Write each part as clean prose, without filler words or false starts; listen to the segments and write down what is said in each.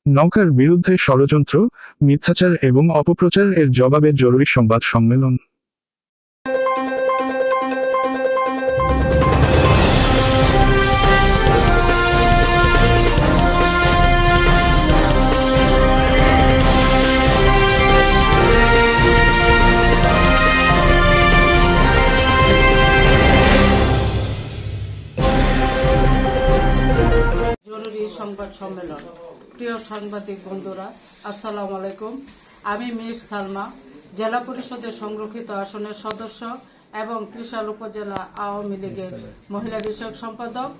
নৌকার বিরুদ্ধে ষড়যন্ত্র, মিথ্যাচার এবং অপপ্রচার এর জবাবে জরুরি সংবাদ সম্মেলন। জরুরি সংবাদ সম্মেলন। প্রিয় সাংবাদিক বন্ধুরা, আসসালামু আলাইকুম। আমি মিস সালমা, জেলা পরিষদের সংরক্ষিত আসনের সদস্য এবং ত্রিশাল উপজেলা আওয়ামী লীগের মহিলা বিষয়ক সম্পাদক।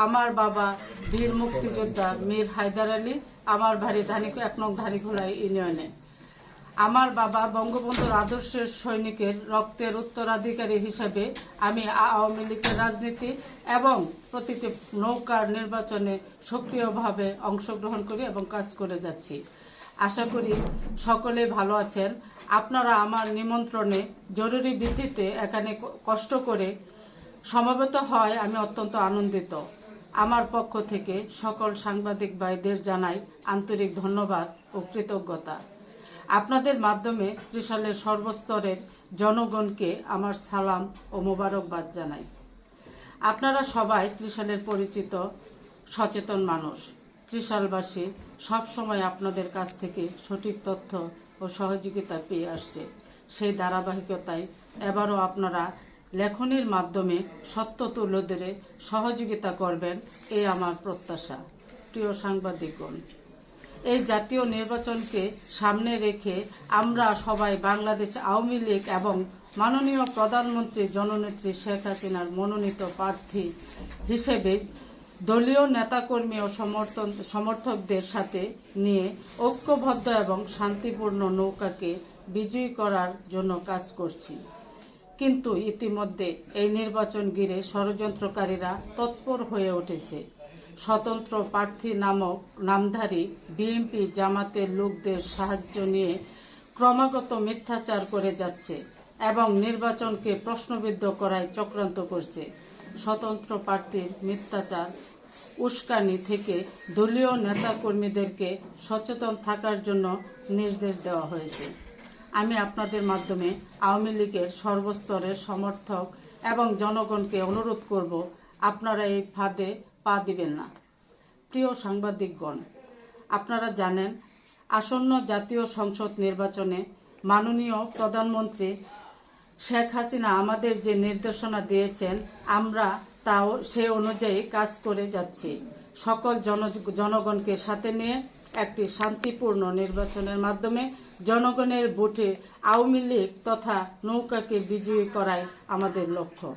আমার বাবা বীর মুক্তিযোদ্ধা মীর হায়দার আলী, আমার বাড়ি 1 নং ধানিখোলা ইউনিয়নে। আমার বাবা বঙ্গবন্ধুর আদর্শের সৈনিকের রক্তের উত্তরাধিকারী হিসেবে আমি আওয়ামী লীগের রাজনীতি এবং প্রতিটি নৌকার নির্বাচনে সক্রিয়ভাবে অংশগ্রহণ করি এবং কাজ করে যাচ্ছি। আশা করি সকলেই ভালো আছেন। আপনারা আমার নিমন্ত্রণে জরুরি ভিত্তিতে এখানে কষ্ট করে সমবেত হয় আমি অত্যন্ত আনন্দিত। আমার পক্ষ থেকে সকল সাংবাদিক ভাইদের জানাই আন্তরিক ধন্যবাদ ও কৃতজ্ঞতা। আপনাদের মাধ্যমে ত্রিশালের সর্বস্তরের জনগণকে আমার সালাম ও মোবারকবাদ জানাই। আপনারা সবাই ত্রিশালের পরিচিত সচেতন মানুষ। ত্রিশালবাসী সবসময় আপনাদের কাছ থেকে সঠিক তথ্য ও সহযোগিতা পেয়ে আসছে। সেই ধারাবাহিকতায় এবারও আপনারা লেখনির মাধ্যমে সত্য তুলে ধরে সহযোগিতা করবেন, এই আমার প্রত্যাশা। প্রিয় সাংবাদিকগণ, এই জাতীয় নির্বাচনকে সামনে রেখে আমরা সবাই বাংলাদেশ আওয়ামী লীগ এবং মাননীয় প্রধানমন্ত্রী জননেত্রী শেখ হাসিনার মনোনীত প্রার্থী হিসেবে দলীয় নেতাকর্মী ও সমর্থকদের সাথে নিয়ে ঐক্যবদ্ধ এবং শান্তিপূর্ণ নৌকাকে বিজয়ী করার জন্য কাজ করছি। কিন্তু ইতিমধ্যে এই নির্বাচন ঘিরে ষড়যন্ত্রকারীরা তৎপর হয়ে উঠেছে। স্বতন্ত্র প্রার্থী নামক নামধারী বিএনপি জামাতের লোকদের সাহায্য নিয়ে ক্রমাগত মিথ্যাচার করে যাচ্ছে এবং নির্বাচনকে প্রশ্নবিদ্ধ করায় চক্রান্ত করছে। স্বতন্ত্র প্রার্থীর মিথ্যাচার উস্কানি থেকে দলীয় নেতাকর্মীদেরকে সচেতন থাকার জন্য নির্দেশ দেওয়া হয়েছে। আমি আপনাদের মাধ্যমে আওয়ামী লীগের সর্বস্তরের সমর্থক এবং জনগণকে অনুরোধ করব, আপনারা এই ফাঁদে পা দিবেন না। প্রিয় সাংবাদিকগণ, আপনারা জানেন আসন্ন জাতীয় সংসদ নির্বাচনে মাননীয় প্রধানমন্ত্রী শেখ হাসিনা আমাদের যে নির্দেশনা দিয়েছেন, আমরা তাও সে অনুযায়ী কাজ করে যাচ্ছি। সকল জনগণকে সাথে নিয়ে একটি শান্তিপূর্ণ নির্বাচনের মাধ্যমে জনগণের ভোটে আওয়ামী লীগ তথা নৌকাকে বিজয়ী করাই আমাদের লক্ষ্য।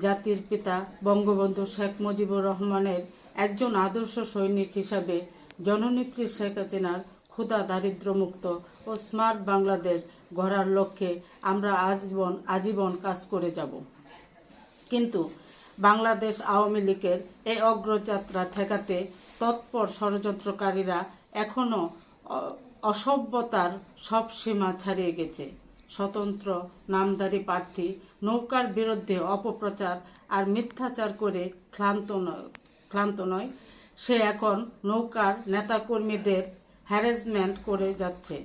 জাতির পিতা বঙ্গবন্ধু শেখ মুজিবুর রহমানের একজন আদর্শ সৈনিক হিসাবে জননেত্রী শেখ হাসিনার ক্ষুধা দারিদ্র্যমুক্ত ও স্মার্ট বাংলাদেশ গড়ার লক্ষ্যে আমরা আজীবন কাজ করে যাব। কিন্তু বাংলাদেশ আওয়ামী লীগের এই অগ্রযাত্রা ঠেকাতে তৎপর ষড়যন্ত্রকারীরা এখনো অসভ্যতার সব সীমা ছাড়িয়ে গেছে। স্বতন্ত্র নামধারী প্রার্থী নৌকার বিরুদ্ধে অপপ্রচার আর মিথ্যাচার করে ক্লান্ত নয়, সে এখন নৌকার নেতাকর্মীদের হ্যারাসমেন্ট করে যাচ্ছে।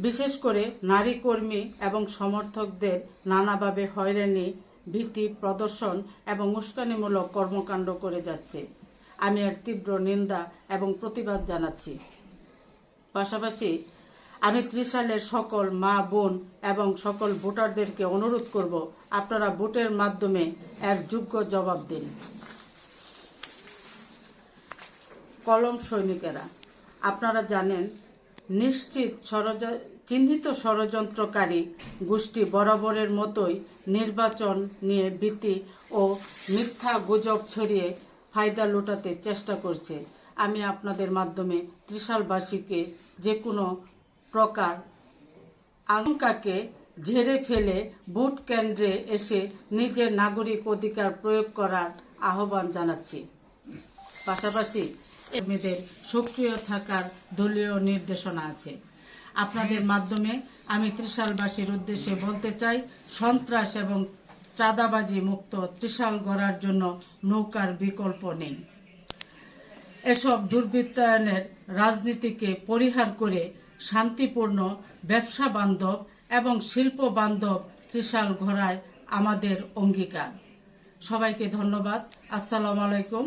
বিশেষ করে নারী কর্মী এবং সমর্থকদের নানাভাবে হয়রানি, ভীতি প্রদর্শন এবং উস্কানিমূলক কর্মকাণ্ড করে যাচ্ছে। আমি এর তীব্র নিন্দা এবং প্রতিবাদ জানাচ্ছি। পাশাপাশি আমি ত্রিশালের সকল মা বোন এবং সকল ভোটারদেরকে অনুরোধ করব, আপনারা ভোটের মাধ্যমে এর যোগ্য জবাব দিন। কলম সৈনিকেরা, আপনারা জানেন চিহ্নিত ষড়যন্ত্রকারী গোষ্ঠী বরাবরের মতোই নির্বাচন নিয়ে ভীতি ও মিথ্যা গুজব ছড়িয়ে ফায়দা লুটাতে চেষ্টা করছে। আমি আপনাদের মাধ্যমে ত্রিশালবাসীকে যে কোনো প্রকার আশঙ্কাকে ঝেড়ে ফেলে ভোট কেন্দ্রে এসে নিজের নাগরিক অধিকার প্রয়োগ করার আহ্বান জানাচ্ছি। পাশাপাশি এদের সক্রিয় থাকার দলীয় নির্দেশনা আছে। আপনাদের মাধ্যমে আমি ত্রিশালবাসীর উদ্দেশ্যে বলতে চাই, সন্ত্রাস এবং চাঁদাবাজি মুক্ত ত্রিশাল গড়ার জন্য নৌকার বিকল্প নেই। এসব দুর্বৃত্তায়নের রাজনীতিকে পরিহার করে শান্তিপূর্ণ, ব্যবসা বান্ধব এবং শিল্প বান্ধব ত্রিশাল গড়ায় আমাদের অঙ্গীকার। সবাইকে ধন্যবাদ। আসসালামু আলাইকুম।